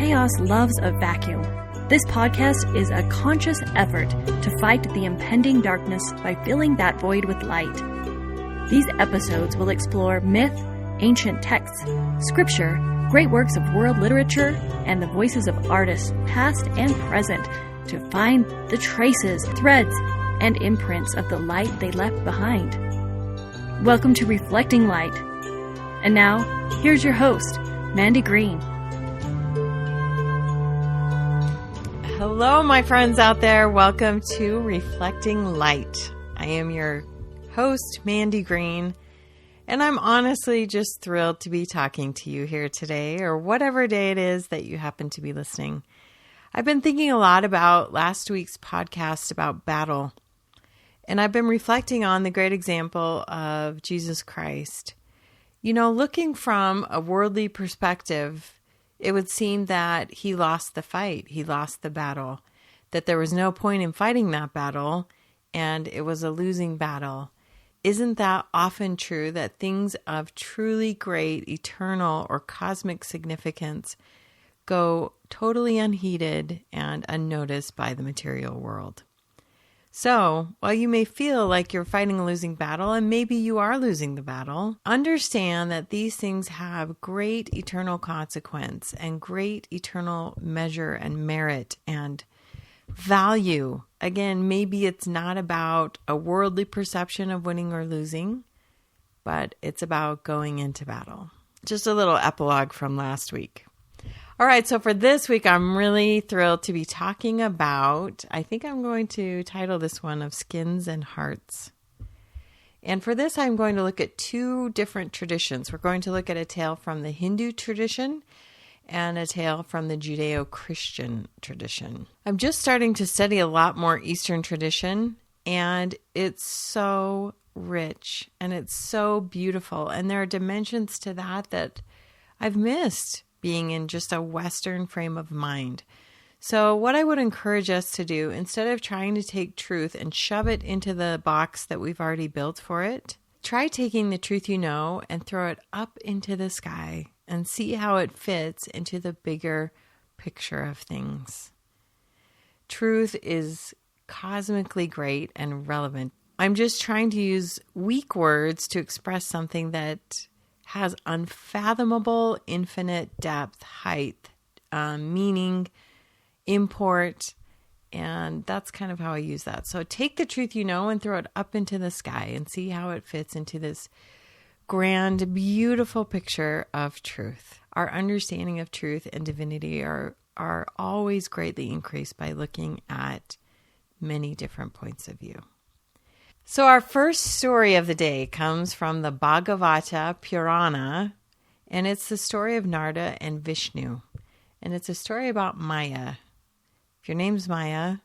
chaos loves a vacuum. This podcast is a conscious effort to fight the impending darkness by filling that void with light. These episodes will explore myth, ancient texts, scripture, great works of world literature, and the voices of artists, past and present, to find the traces, threads, and imprints of the light they left behind. Welcome to Reflecting Light. And now, here's your host, Mandy Green. Hello, my friends out there. Welcome to Reflecting Light. I am your host, Mandy Green, and I'm honestly just thrilled to be talking to you here today, or whatever day it is that you happen to be listening. I've been thinking a lot about last week's podcast about battle, and I've been reflecting on the great example of Jesus Christ. You know, looking from a worldly perspective, it would seem that he lost the fight. He lost the battle, that there was no point in fighting that battle, and it was a losing battle. Isn't that often true, that things of truly great, eternal, or cosmic significance go totally unheeded and unnoticed by the material world? So, while you may feel like you're fighting a losing battle, and maybe you are losing the battle, understand that these things have great eternal consequence and great eternal measure and merit and value. Again, maybe it's not about a worldly perception of winning or losing, but it's about going into battle. Just a little epilogue from last week. All right, so for this week, I'm really thrilled to be talking about, I think I'm going to title this one of Skins and Hearts. And for this, I'm going to look at two different traditions. We're going to look at a tale from the Hindu tradition and a tale from the Judeo-Christian tradition. I'm just starting to study a lot more Eastern tradition, and it's so rich and it's so beautiful. And there are dimensions to that I've missed being in just a Western frame of mind. So what I would encourage us to do, instead of trying to take truth and shove it into the box that we've already built for it, try taking the truth you know and throw it up into the sky and see how it fits into the bigger picture of things. Truth is cosmically great and relevant. I'm just trying to use weak words to express something that has unfathomable, infinite depth, height, meaning, import, and that's kind of how I use that. So take the truth you know and throw it up into the sky and see how it fits into this grand, beautiful picture of truth. Our understanding of truth and divinity are always greatly increased by looking at many different points of view. So our first story of the day comes from the Bhagavata Purana, and it's the story of Narada and Vishnu. And it's a story about Maya. If your name's Maya,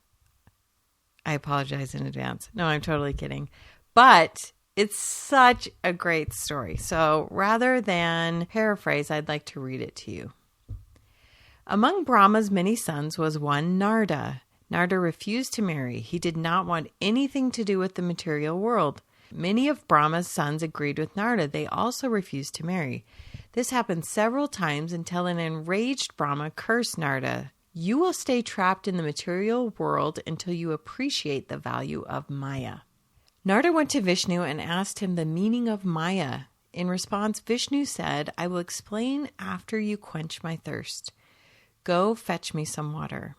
I apologize in advance. No, I'm totally kidding. But it's such a great story. So rather than paraphrase, I'd like to read it to you. Among Brahma's many sons was one Narada. Narada refused to marry. He did not want anything to do with the material world. Many of Brahma's sons agreed with Narada. They also refused to marry. This happened several times until an enraged Brahma cursed Narada. You will stay trapped in the material world until you appreciate the value of Maya. Narada went to Vishnu and asked him the meaning of Maya. In response, Vishnu said, I will explain after you quench my thirst. Go fetch me some water.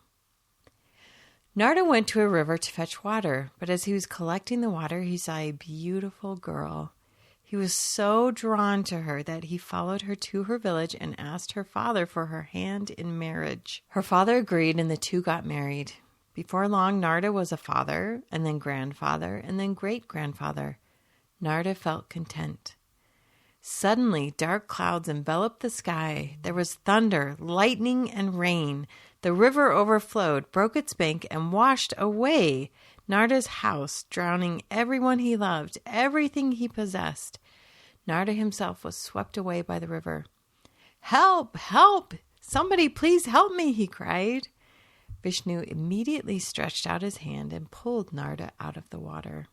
Narada went to a river to fetch water, but as he was collecting the water, he saw a beautiful girl. He was so drawn to her that he followed her to her village and asked her father for her hand in marriage. Her father agreed, and the two got married. Before long, Narada was a father, and then grandfather, and then great-grandfather. Narada felt content. Suddenly, dark clouds enveloped the sky. There was thunder, lightning, and rain. The river overflowed, broke its bank, and washed away Narada's house, drowning everyone he loved, everything he possessed. Narada himself was swept away by the river. Help! Help! Somebody please help me, he cried. Vishnu immediately stretched out his hand and pulled Narada out of the water.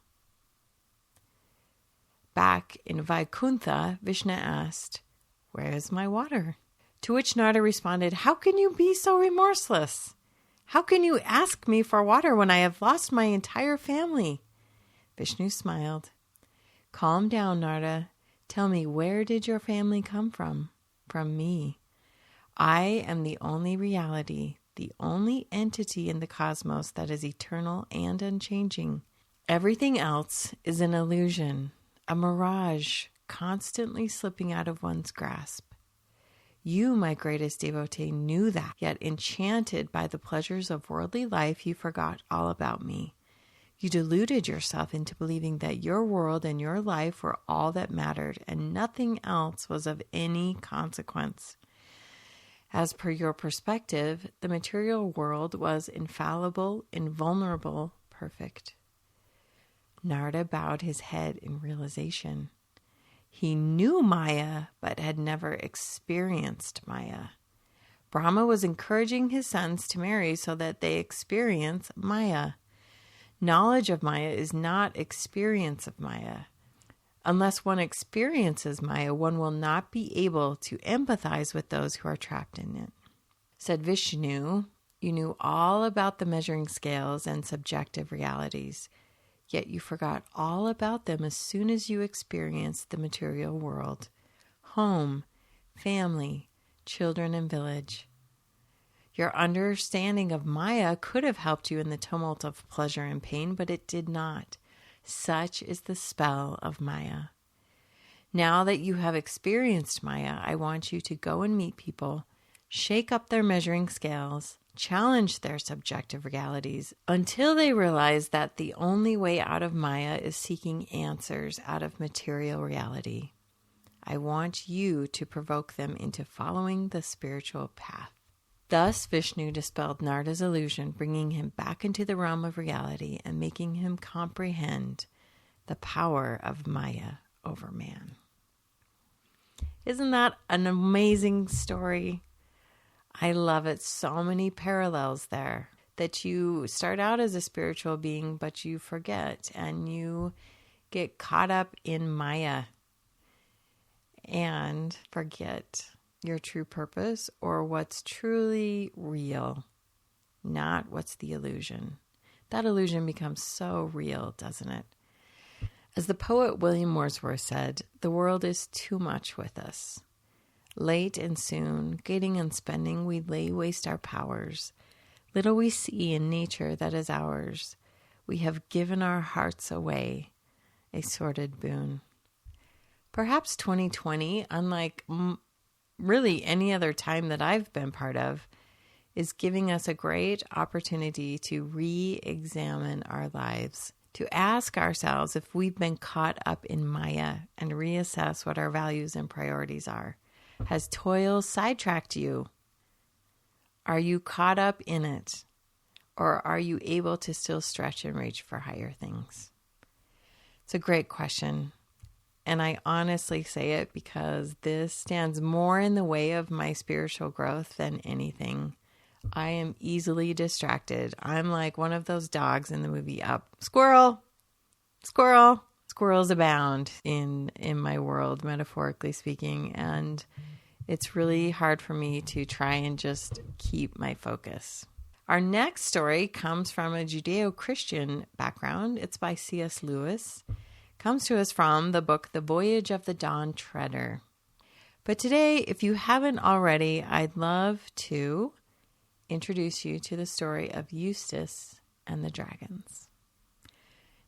Back in Vaikuntha, Vishnu asked, Where is my water? To which Narada responded, "How can you be so remorseless? How can you ask me for water when I have lost my entire family?" Vishnu smiled. "Calm down, Narada. Tell me, where did your family come from? From me. I am the only reality, the only entity in the cosmos that is eternal and unchanging. Everything else is an illusion, a mirage, constantly slipping out of one's grasp. You, my greatest devotee, knew that, yet enchanted by the pleasures of worldly life, you forgot all about me. You deluded yourself into believing that your world and your life were all that mattered, and nothing else was of any consequence. As per your perspective, the material world was infallible, invulnerable, perfect." Narada bowed his head in realization. He knew Maya, but had never experienced Maya. Brahma was encouraging his sons to marry so that they experience Maya. Knowledge of Maya is not experience of Maya. Unless one experiences Maya, one will not be able to empathize with those who are trapped in it. Said Vishnu, "You knew all about the measuring scales and subjective realities, yet you forgot all about them as soon as you experienced the material world. Home, family, children, and village. Your understanding of Maya could have helped you in the tumult of pleasure and pain, but it did not. Such is the spell of Maya. Now that you have experienced Maya, I want you to go and meet people, shake up their measuring scales, challenge their subjective realities until they realize that the only way out of Maya is seeking answers out of material reality. I want you to provoke them into following the spiritual path." Thus Vishnu dispelled Narada's illusion, bringing him back into the realm of reality and making him comprehend the power of Maya over man. Isn't that an amazing story? I love it. So many parallels there, that you start out as a spiritual being, but you forget and you get caught up in Maya and forget your true purpose or what's truly real, not what's the illusion. That illusion becomes so real, doesn't it? As the poet William Wordsworth said, "The world is too much with us. Late and soon, getting and spending, we lay waste our powers. Little we see in nature that is ours. We have given our hearts away, a sordid boon." Perhaps 2020, unlike really any other time that I've been part of, is giving us a great opportunity to re-examine our lives, to ask ourselves if we've been caught up in Maya and reassess what our values and priorities are. Has toil sidetracked you? Are you caught up in it? Or are you able to still stretch and reach for higher things? It's a great question. And I honestly say it because this stands more in the way of my spiritual growth than anything. I am easily distracted. I'm like one of those dogs in the movie Up. Squirrel, squirrel. Squirrels abound in my world, metaphorically speaking. And it's really hard for me to try and just keep my focus. Our next story comes from a Judeo-Christian background. It's by C.S. Lewis. Comes to us from the book, The Voyage of the Dawn Treader. But today, if you haven't already, I'd love to introduce you to the story of Eustace and the dragons.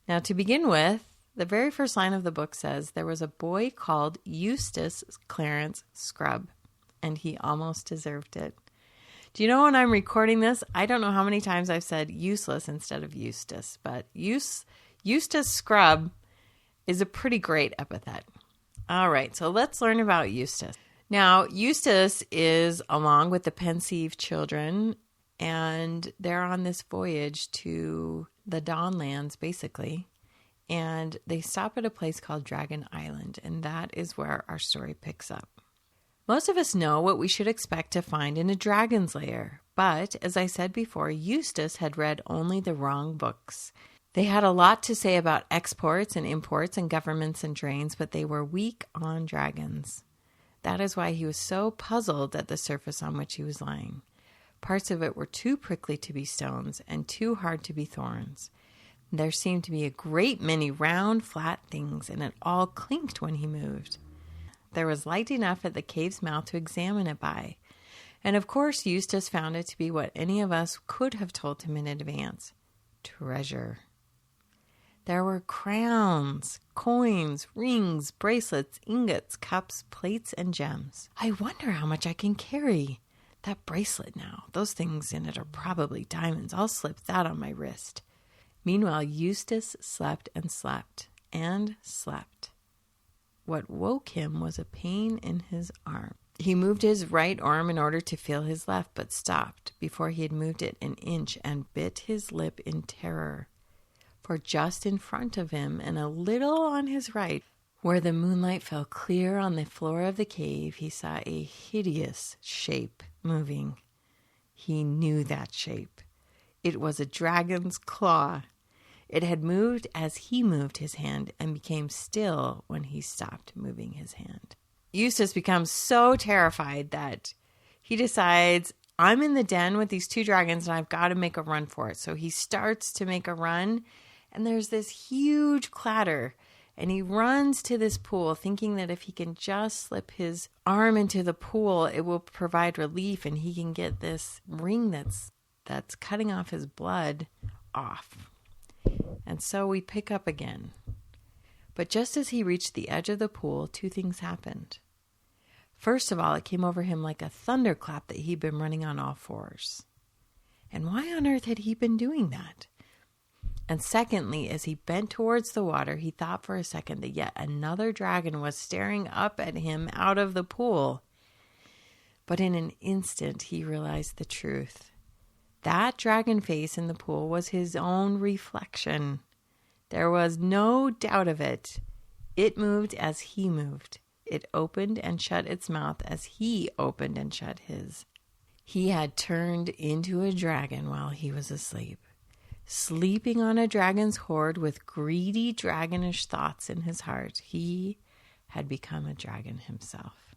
Now, to begin with, the very first line of the book says, "There was a boy called Eustace Clarence Scrubb, and he almost deserved it." Do you know when I'm recording this, I don't know how many times I've said useless instead of Eustace, but Eustace Scrubb is a pretty great epithet. All right, so let's learn about Eustace. Now, Eustace is along with the Pensieve children, and they're on this voyage to the Dawnlands, basically, and they stop at a place called Dragon Island, and that is where our story picks up. Most of us know what we should expect to find in a dragon's lair, but as I said before, Eustace had read only the wrong books. They had a lot to say about exports and imports and governments and drains, but they were weak on dragons. That is why he was so puzzled at the surface on which he was lying. Parts of it were too prickly to be stones and too hard to be thorns. There seemed to be a great many round, flat things, and it all clinked when he moved. There was light enough at the cave's mouth to examine it by, and of course Eustace found it to be what any of us could have told him in advance: treasure. There were crowns, coins, rings, bracelets, ingots, cups, plates, and gems. I wonder how much I can carry. That bracelet now, those things in it are probably diamonds. I'll slip that on my wrist. Meanwhile, Eustace slept and slept and slept. What woke him was a pain in his arm. He moved his right arm in order to feel his left, but stopped before he had moved it an inch and bit his lip in terror. For just in front of him and a little on his right, where the moonlight fell clear on the floor of the cave, he saw a hideous shape moving. He knew that shape. It was a dragon's claw. It had moved as he moved his hand and became still when he stopped moving his hand. Eustace becomes so terrified that he decides, I'm in the den with these two dragons and I've got to make a run for it. So he starts to make a run, and there's this huge clatter, and he runs to this pool thinking that if he can just slip his arm into the pool, it will provide relief and he can get this ring that's cutting off his blood off. And so we pick up again. But just as he reached the edge of the pool, two things happened. First of all, it came over him like a thunderclap that he'd been running on all fours. And why on earth had he been doing that? And secondly, as he bent towards the water, he thought for a second that yet another dragon was staring up at him out of the pool. But in an instant, he realized the truth. That dragon face in the pool was his own reflection. There was no doubt of it. It moved as he moved. It opened and shut its mouth as he opened and shut his. He had turned into a dragon while he was asleep, sleeping on a dragon's hoard with greedy, dragonish thoughts in his heart. He had become a dragon himself.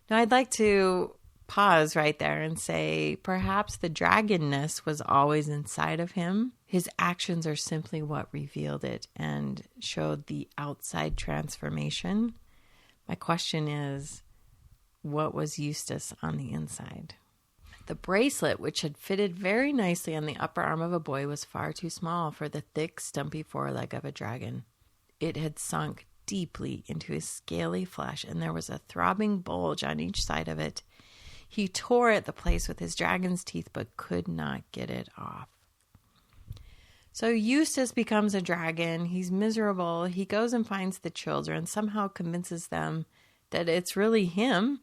Now, I'd like to pause right there and say perhaps the dragonness was always inside of him. His actions are simply what revealed it and showed the outside transformation. My question is, what was Eustace on the inside? The bracelet, which had fitted very nicely on the upper arm of a boy, was far too small for the thick, stumpy foreleg of a dragon. It had sunk deeply into his scaly flesh, and there was a throbbing bulge on each side of it. He tore at the place with his dragon's teeth, but could not get it off. So Eustace becomes a dragon. He's miserable. He goes and finds the children, somehow convinces them that it's really him,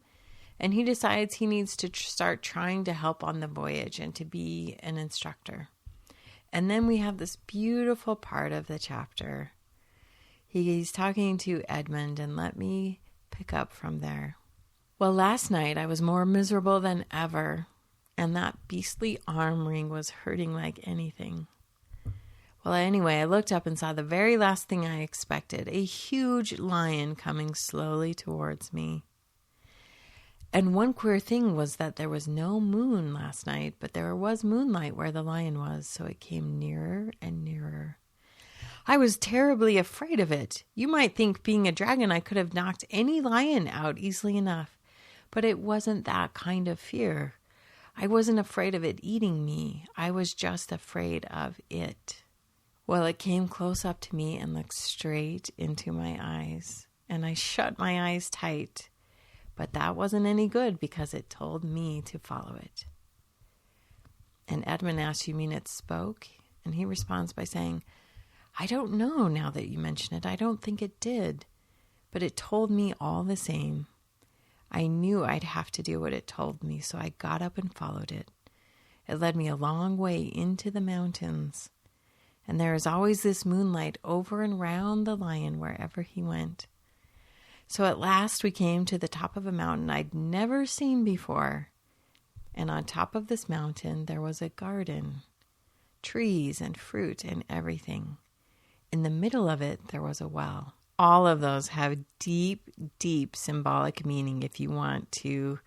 and he decides he needs to start trying to help on the voyage and to be an instructor. And then we have this beautiful part of the chapter. He's talking to Edmund, and let me pick up from there. Well, last night I was more miserable than ever, and that beastly arm ring was hurting like anything. Well, anyway, I looked up and saw the very last thing I expected, a huge lion coming slowly towards me. And one queer thing was that there was no moon last night, but there was moonlight where the lion was, so it came nearer and nearer. I was terribly afraid of it. You might think, being a dragon, I could have knocked any lion out easily enough, but it wasn't that kind of fear. I wasn't afraid of it eating me. I was just afraid of it. Well, it came close up to me and looked straight into my eyes, and I shut my eyes tight. But that wasn't any good because it told me to follow it. And Edmund asks, you mean it spoke? And he responds by saying, I don't know now that you mention it. I don't think it did. But it told me all the same. I knew I'd have to do what it told me, so I got up and followed it. It led me a long way into the mountains. And there is always this moonlight over and round the lion wherever he went. So at last we came to the top of a mountain I'd never seen before. And on top of this mountain there was a garden, trees and fruit and everything. In the middle of it there was a well. all of those have deep, deep symbolic meaning if you want to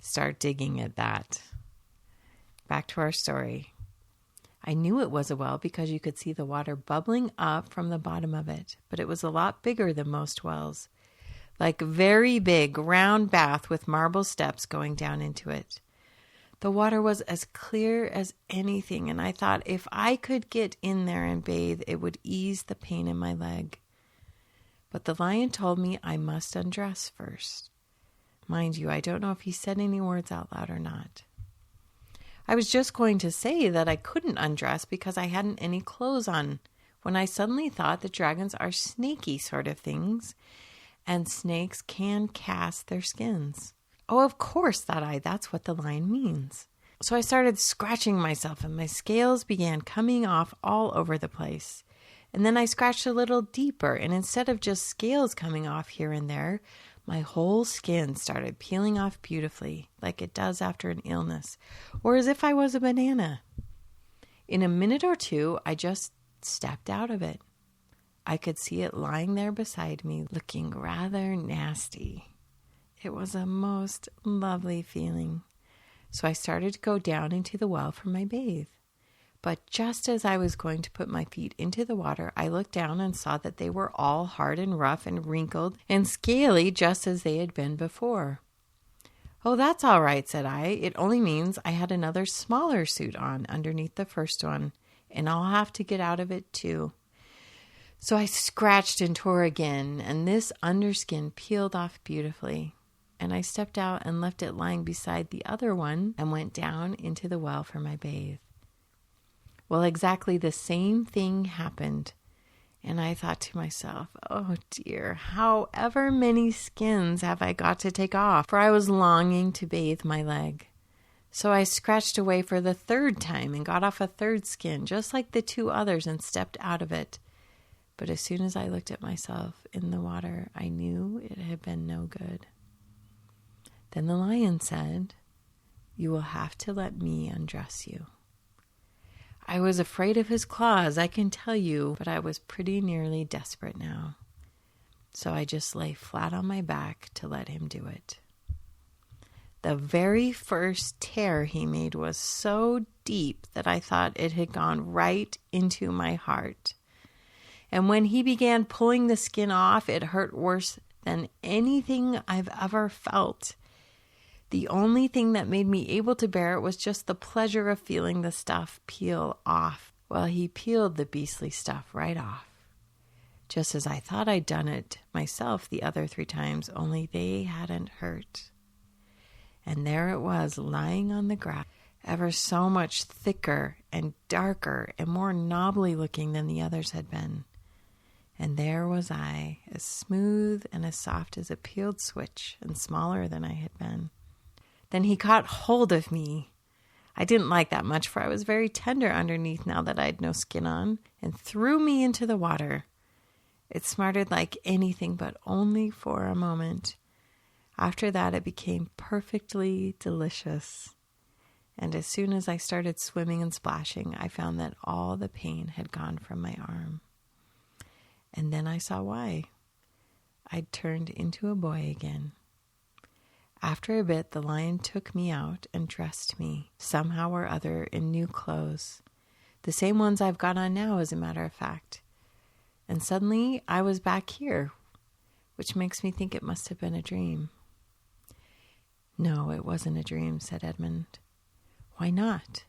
start digging at that. Back to our story. I knew it was a well because you could see the water bubbling up from the bottom of it, but it was a lot bigger than most wells, like a very big round bath with marble steps going down into it. The water was as clear as anything, and I thought if I could get in there and bathe, it would ease the pain in my leg. But the lion told me I must undress first. Mind you, I don't know if he said any words out loud or not. I was just going to say that I couldn't undress because I hadn't any clothes on, when I suddenly thought that dragons are snaky sort of things, and snakes can cast their skins. Oh, of course, thought I, that's what the line means. So I started scratching myself, and my scales began coming off all over the place. And then I scratched a little deeper, and instead of just scales coming off here and there, my whole skin started peeling off beautifully, like it does after an illness, or as if I was a banana. In a minute or two, I just stepped out of it. I could see it lying there beside me, looking rather nasty. It was a most lovely feeling. So I started to go down into the well for my bathe. But just as I was going to put my feet into the water, I looked down and saw that they were all hard and rough and wrinkled and scaly just as they had been before. Oh, that's all right, said I. It only means I had another smaller suit on underneath the first one, and I'll have to get out of it too. So I scratched and tore again, and this underskin peeled off beautifully. And I stepped out and left it lying beside the other one and went down into the well for my bathe. Well, exactly the same thing happened. And I thought to myself, oh dear, however many skins have I got to take off? For I was longing to bathe my leg. So I scratched away for the third time and got off a third skin, just like the two others, and stepped out of it. But as soon as I looked at myself in the water, I knew it had been no good. Then the lion said, "You will have to let me undress you." I was afraid of his claws, I can tell you, but I was pretty nearly desperate now. So I just lay flat on my back to let him do it. The very first tear he made was so deep that I thought it had gone right into my heart. And when he began pulling the skin off, it hurt worse than anything I've ever felt. The only thing that made me able to bear it was just the pleasure of feeling the stuff peel off. Well, he peeled the beastly stuff right off, just as I thought I'd done it myself the other 3 times, only they hadn't hurt. And there it was, lying on the grass, ever so much thicker and darker and more knobbly looking than the others had been. And there was I, as smooth and as soft as a peeled switch, and smaller than I had been. Then he caught hold of me. I didn't like that much, for I was very tender underneath now that I had no skin on, and threw me into the water. It smarted like anything, but only for a moment. After that, it became perfectly delicious. And as soon as I started swimming and splashing, I found that all the pain had gone from my arm. And then I saw why. I'd turned into a boy again. After a bit, the lion took me out and dressed me, somehow or other, in new clothes. The same ones I've got on now, as a matter of fact. And suddenly, I was back here, which makes me think it must have been a dream. No, it wasn't a dream, said Edmund. Why not?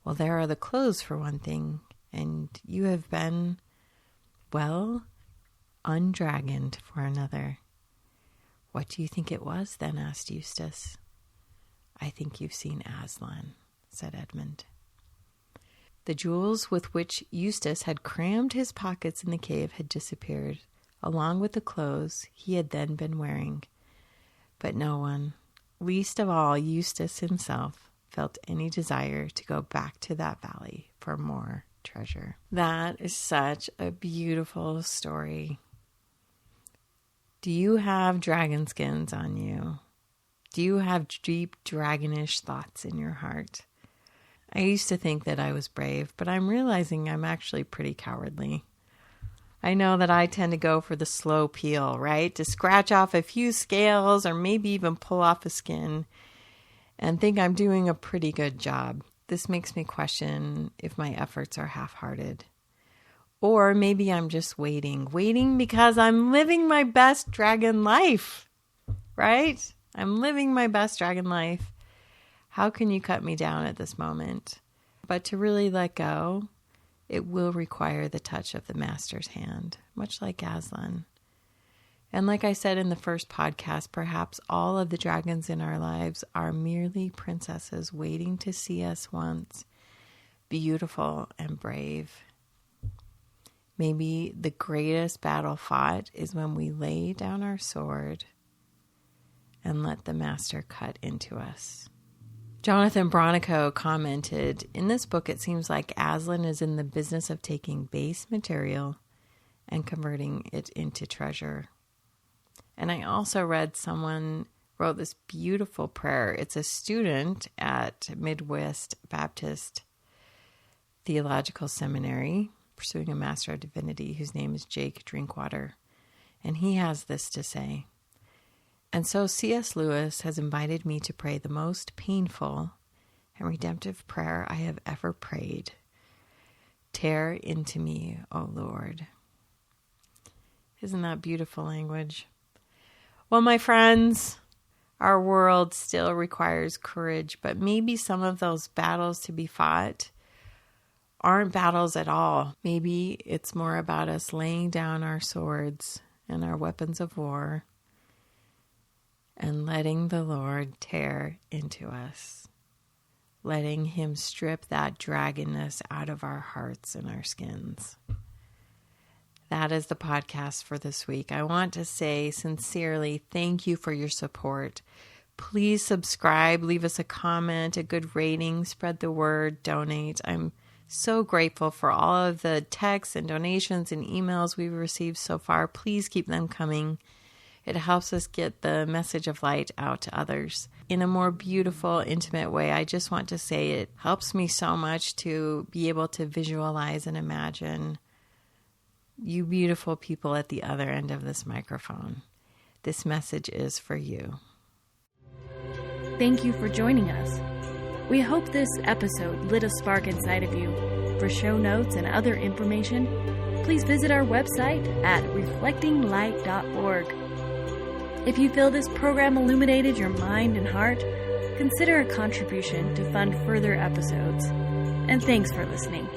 Well, there are the clothes for one thing, and you have been, well, undragoned for another. What do you think it was then? Asked Eustace. I think you've seen Aslan, said Edmund. The jewels with which Eustace had crammed his pockets in the cave had disappeared, along with the clothes he had then been wearing. But no one, least of all Eustace himself, felt any desire to go back to that valley for more treasure. That is such a beautiful story. Do you have dragon skins on you? Do you have deep dragonish thoughts in your heart? I used to think that I was brave, but I'm realizing I'm actually pretty cowardly. I know that I tend to go for the slow peel, right? To scratch off a few scales or maybe even pull off a skin and think I'm doing a pretty good job. This makes me question if my efforts are half-hearted. Or maybe I'm just waiting because I'm living my best dragon life, right? I'm living my best dragon life. How can you cut me down at this moment? But to really let go, it will require the touch of the master's hand, much like Aslan. And like I said in the first podcast, perhaps all of the dragons in our lives are merely princesses waiting to see us once beautiful and brave. Maybe the greatest battle fought is when we lay down our sword and let the master cut into us. Jonathan Bronico commented, in this book it seems like Aslan is in the business of taking base material and converting it into treasure. And I also read someone wrote this beautiful prayer. It's a student at Midwest Baptist Theological Seminary pursuing a Master of Divinity whose name is Jake Drinkwater. And he has this to say, and so C.S. Lewis has invited me to pray the most painful and redemptive prayer I have ever prayed. Tear into me, O Lord. Isn't that beautiful language? Well, my friends, our world still requires courage, but maybe some of those battles to be fought aren't battles at all. Maybe it's more about us laying down our swords and our weapons of war and letting the Lord tear into us, letting him strip that dragonness out of our hearts and our skins. That is the podcast for this week. I want to say sincerely thank you for your support. Please subscribe, leave us a comment, a good rating, spread the word, donate. I'm so grateful for all of the texts and donations and emails we've received so far. Please keep them coming. It helps us get the message of light out to others in a more beautiful, intimate way. I just want to say it helps me so much to be able to visualize and imagine you beautiful people at the other end of this microphone. This message is for you. Thank you for joining us. We hope this episode lit a spark inside of you. For show notes and other information, please visit our website at reflectinglight.org. If you feel this program illuminated your mind and heart, consider a contribution to fund further episodes. And thanks for listening.